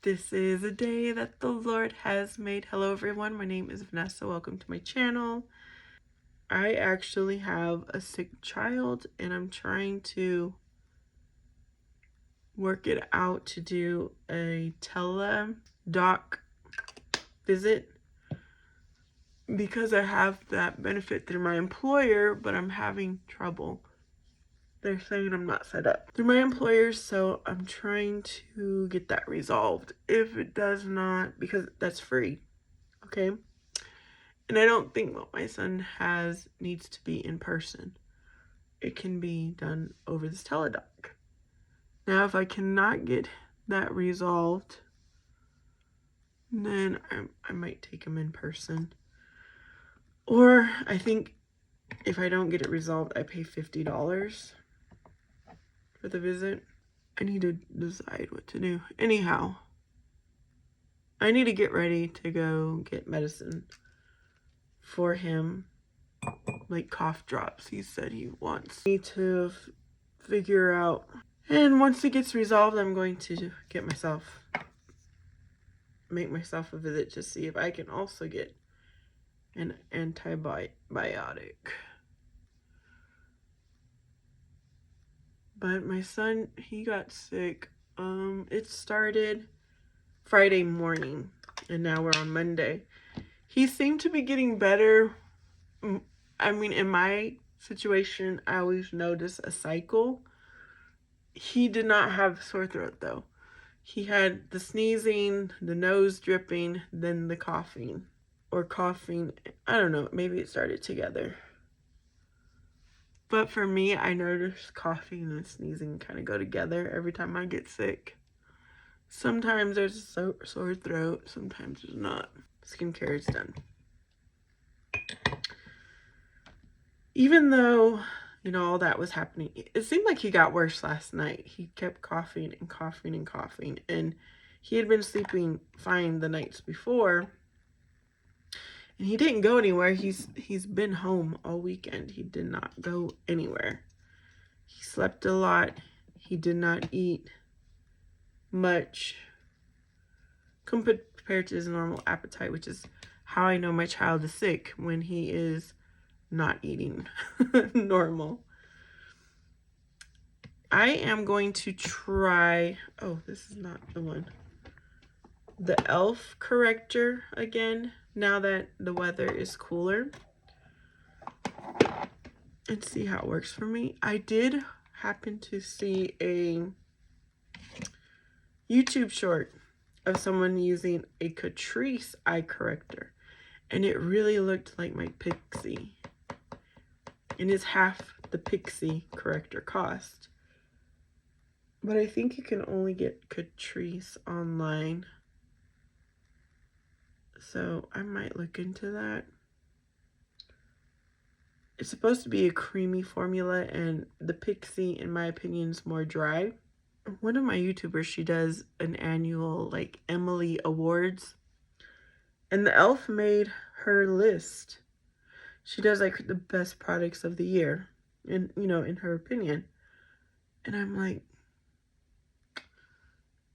This is a day that the Lord has made. Hello everyone, my name is Vanessa. Welcome to my channel. I actually have a sick child and I'm trying to work it out to do a tele-doc visit because I have that benefit through my employer, but I'm having trouble. They're saying I'm not set up through my employer, so I'm trying to get that resolved. If it does not, because that's free, okay? And I don't think what my son has needs to be in person. It can be done over this teledoc. Now, if I cannot get that resolved, then I might take him in person. Or I think if I don't get it resolved, I pay $50 for the visit. I need to decide what to do. Anyhow, I need to get ready to go get medicine for him, like cough drops. He said he wants me to figure out. And once it gets resolved, I'm going to make myself a visit to see if I can also get an antibiotic. But my son, he got sick. It started Friday morning and now we're on Monday. He seemed to be getting better. I mean, in my situation, I always notice a cycle. He did not have sore throat though. He had the sneezing, the nose dripping, then the coughing. Or coughing, I don't know, maybe it started together. But for me, I notice coughing and sneezing kind of go together every time I get sick. Sometimes there's a sore throat, sometimes there's not. Skincare is done. Even though, you know, all that was happening, it seemed like he got worse last night. He kept coughing and coughing and coughing. And he had been sleeping fine the nights before. And he didn't go anywhere. He's been home all weekend. He did not go anywhere. He slept a lot. He did not eat much compared to his normal appetite, which is how I know my child is sick, when he is not eating normal. I am going to try, oh, this is not the one, the e.l.f. corrector again, now that the weather is cooler, and see how it works for me. I did happen to see a YouTube short of someone using a Catrice eye corrector, and it really looked like my Pixie, and it's half the Pixie corrector cost. But I think you can only get Catrice online, so I might look into that. It's supposed to be a creamy formula, and the Pixie, in my opinion, is more dry. One of my YouTubers, she does an annual, like, Emily Awards, and the e.l.f. made her list. She does, like, the best products of the year, in, you know, in her opinion. And I'm like,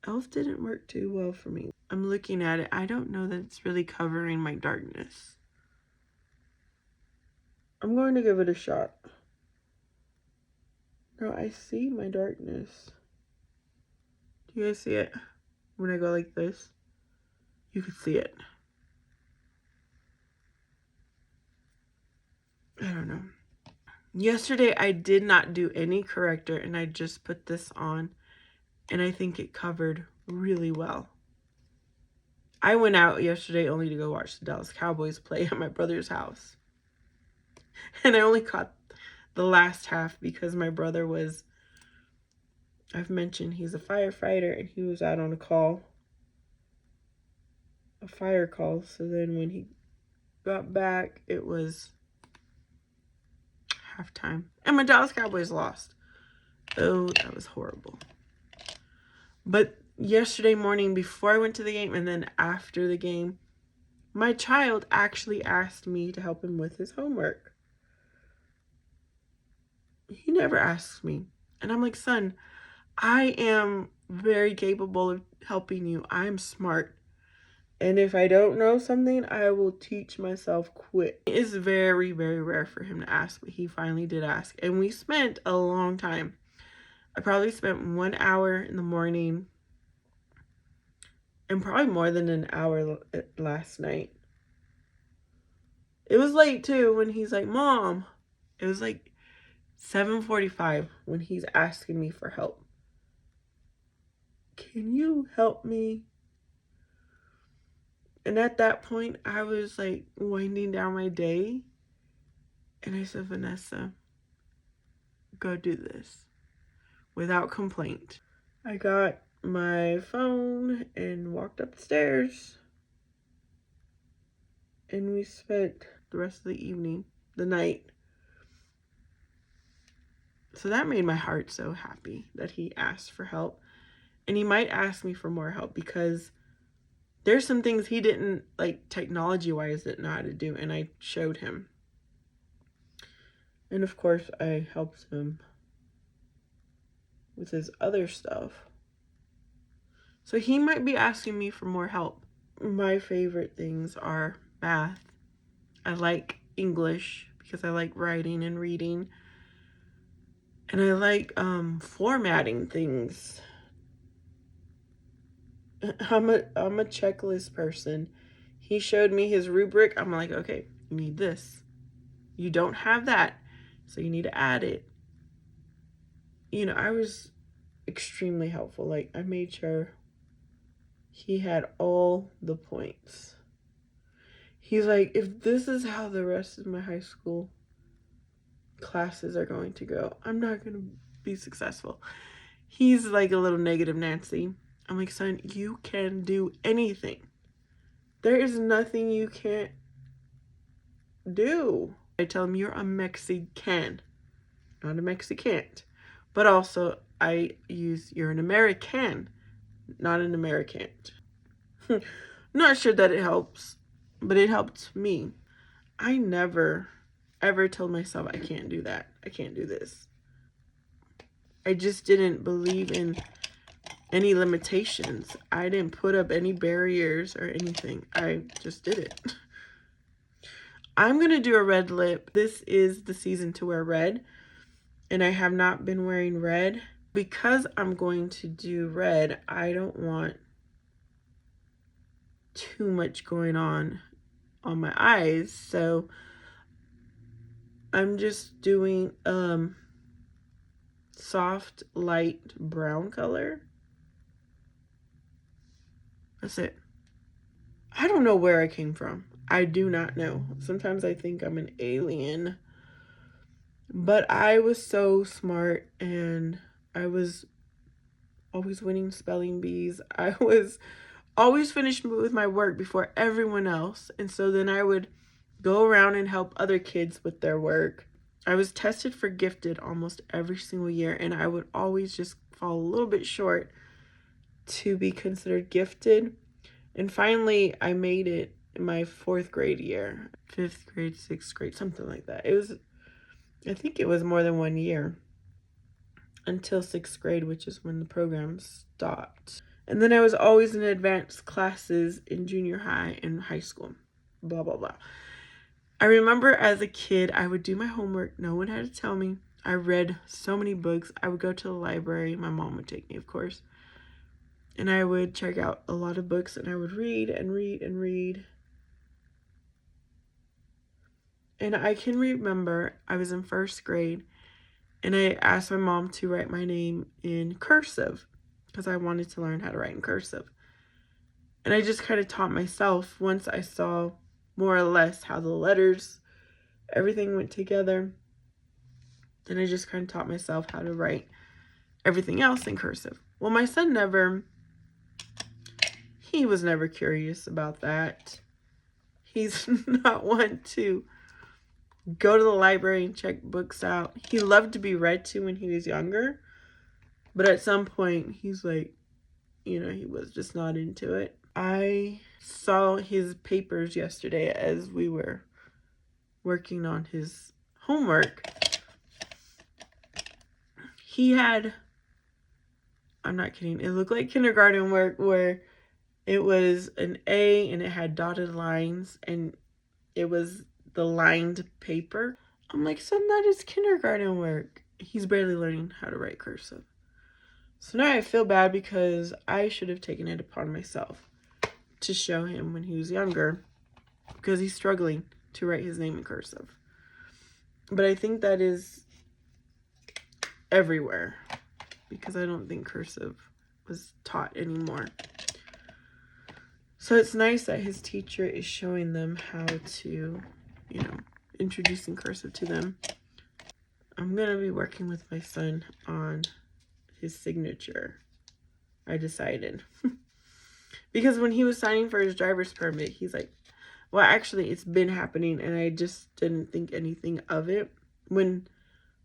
e.l.f. didn't work too well for me. I'm looking at it. I don't know that it's really covering my darkness. I'm going to give it a shot. Now, I see my darkness. Do you guys see it? When I go like this, you can see it. I don't know. Yesterday, I did not do any corrector, and I just put this on, and I think it covered really well. I went out yesterday only to go watch the Dallas Cowboys play at my brother's house. And I only caught the last half because my brother was, I've mentioned he's a firefighter, and he was out on a fire call. So then when he got back, it was halftime. And my Dallas Cowboys lost. Oh, that was horrible. But yesterday morning, before I went to the game and then after the game, my child actually asked me to help him with his homework. He never asks me. And I'm like, son, I am very capable of helping you. I'm smart. And if I don't know something, I will teach myself quick. It is very, very rare for him to ask, but he finally did ask. And we spent a long time. I probably spent 1 hour in the morning and probably more than an hour last night. It was late too when he's like, Mom. It was like 7:45 when he's asking me for help. Can you help me? And at that point, I was like winding down my day. And I said, Vanessa, go do this without complaint. I got my phone and walked up the stairs. And we spent the rest of the evening, the night. So that made my heart so happy that he asked for help. And he might ask me for more help because there's some things he didn't, like technology-wise, didn't know how to do. And I showed him. And of course, I helped him with his other stuff. So he might be asking me for more help. My favorite things are math. I like English because I like writing and reading. And I like formatting things. I'm a checklist person. He showed me his rubric. I'm like, okay, you need this. You don't have that, so you need to add it. You know, I was extremely helpful. Like, I made sure he had all the points. He's like, if this is how the rest of my high school classes are going to go, I'm not going to be successful. He's like a little negative Nancy. I'm like, son, you can do anything. There is nothing you can't do. I tell him, you're a Mexican, not a Mexicant. But also, I use, you're an American, not an American. Not sure that it helps, but it helped me. I never, ever told myself I can't do that. I can't do this. I just didn't believe in any limitations. I didn't put up any barriers or anything. I just did it. I'm going to do a red lip. This is the season to wear red, and I have not been wearing red. Because I'm going to do red, I don't want too much going on my eyes, so I'm just doing soft light brown color. That's it. I don't know where I came from. I do not know. Sometimes I think I'm an alien. But I was so smart, and I was always winning spelling bees. I was always finished with my work before everyone else. And so then I would go around and help other kids with their work. I was tested for gifted almost every single year, and I would always just fall a little bit short to be considered gifted. And finally, I made it in my 4th grade year. 5th grade, 6th grade, something like that. I think it was more than 1 year until 6th grade, which is when the program stopped. And then I was always in advanced classes in junior high and high school. Blah, blah, blah. I remember as a kid, I would do my homework. No one had to tell me. I read so many books. I would go to the library. My mom would take me, of course. And I would check out a lot of books, and I would read and read and read. And I can remember I was in 1st grade, and I asked my mom to write my name in cursive because I wanted to learn how to write in cursive. And I just kind of taught myself once I saw more or less how the letters, everything went together. Then I just kind of taught myself how to write everything else in cursive. Well, my son he was never curious about that. He's not one to go to the library and check books out. He loved to be read to when he was younger. But at some point, he's like, he was just not into it. I saw his papers yesterday as we were working on his homework. He had I'm not kidding. It looked like kindergarten work where it was an A and it had dotted lines and it was the lined paper. I'm like, son, that is kindergarten work. He's barely learning how to write cursive. So now I feel bad because I should have taken it upon myself to show him when he was younger because he's struggling to write his name in cursive. But I think that is everywhere because I don't think cursive was taught anymore. So it's nice that his teacher is showing them how to, introducing cursive to them. I'm going to be working with my son on his signature, I decided. Because when he was signing for his driver's permit, he's like, well, actually, it's been happening, and I just didn't think anything of it. When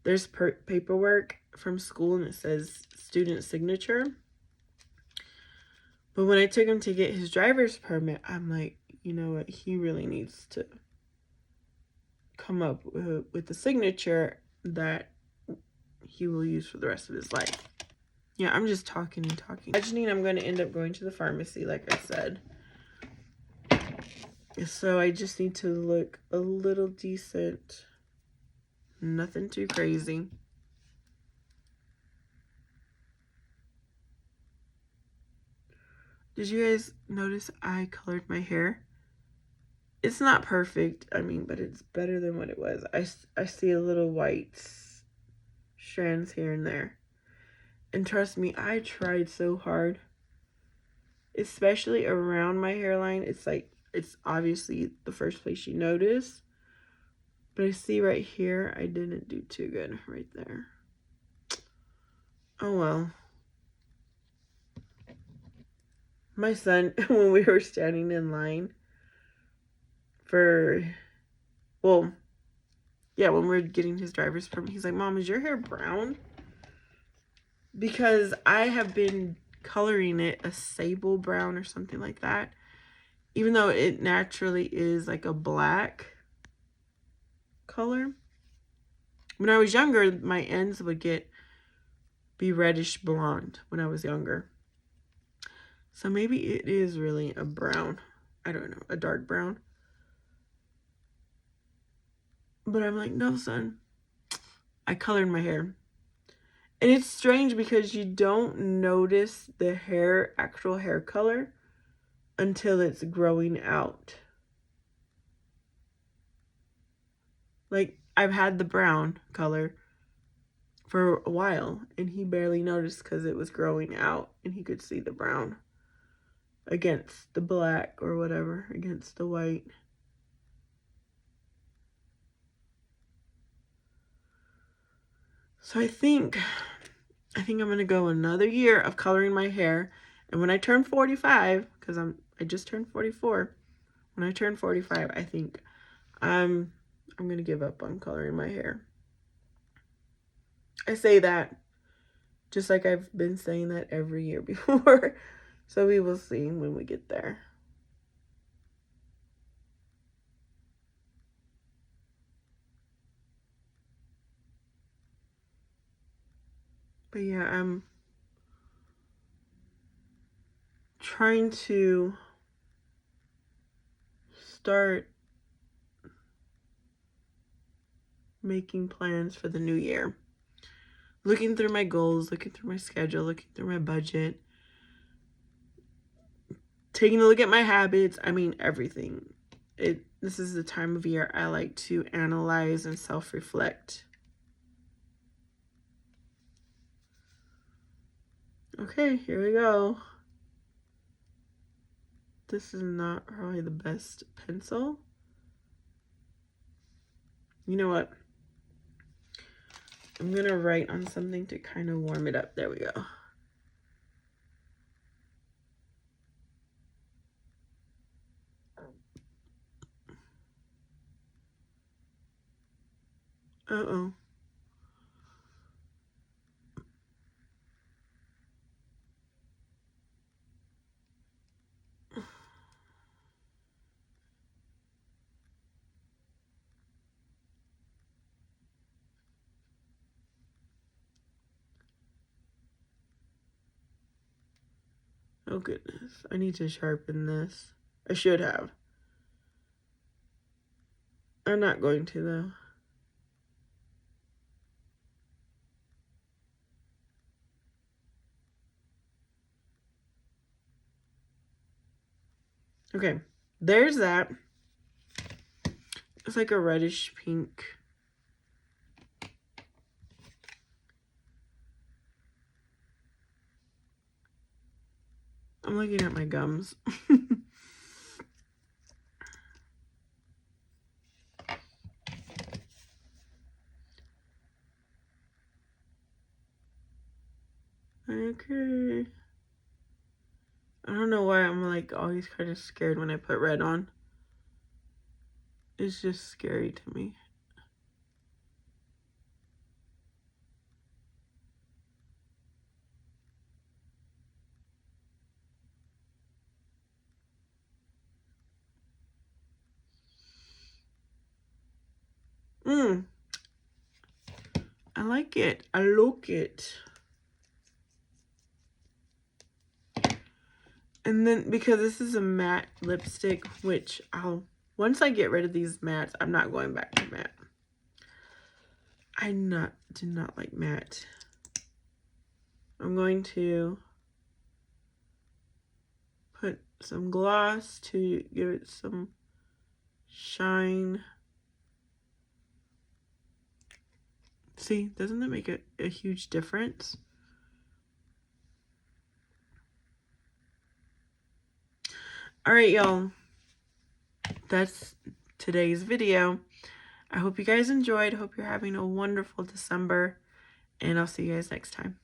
there's paperwork from school and it says student signature, but when I took him to get his driver's permit, I'm like, you know what? He really needs to come up with the signature that he will use for the rest of his life. Yeah, I'm just talking and talking. Imagining I'm going to end up going to the pharmacy, like I said. So I just need to look a little decent. Nothing too crazy. Did you guys notice I colored my hair? It's not perfect, but it's better than what it was. I see a little white strands here and there. And trust me, I tried so hard. Especially around my hairline. It's obviously the first place you notice. But I see right here, I didn't do too good right there. Oh well. My son, when we were standing in line when we were getting his driver's permit, he's like, Mom, is your hair brown? Because I have been coloring it a sable brown or something like that. Even though it naturally is like a black color. When I was younger, my ends would be reddish blonde when I was younger. So maybe it is really a brown. I don't know, a dark brown. But I'm like, no, son. I colored my hair. And it's strange because you don't notice the actual hair color until it's growing out. Like, I've had the brown color for a while, and he barely noticed because it was growing out, and he could see the brown against the black or whatever, against the white. So I think I'm going to go another year of coloring my hair. And when I turn 45, because I just turned 44. When I turn 45, I think I'm going to give up on coloring my hair. I say that just like I've been saying that every year before. So we will see when we get there. But yeah, I'm trying to start making plans for the new year. Looking through my goals, looking through my schedule, looking through my budget. Taking a look at my habits. Everything. This is the time of year I like to analyze and self-reflect. Okay, here we go. This is not probably the best pencil. You know what? I'm going to write on something to kind of warm it up. There we go. Uh-oh. Oh goodness, I need to sharpen this. I should have. I'm not going to though. Okay, there's that. It's like a reddish pink. I'm looking at my gums. Okay. I don't know why I'm like always kind of scared when I put red on. It's just scary to me. I like it. I look it. And then because this is a matte lipstick, which once I get rid of these mattes, I'm not going back to matte. I do not like matte. I'm going to put some gloss to give it some shine. See, doesn't that make a huge difference? All right, y'all. That's today's video. I hope you guys enjoyed. Hope you're having a wonderful December, and I'll see you guys next time.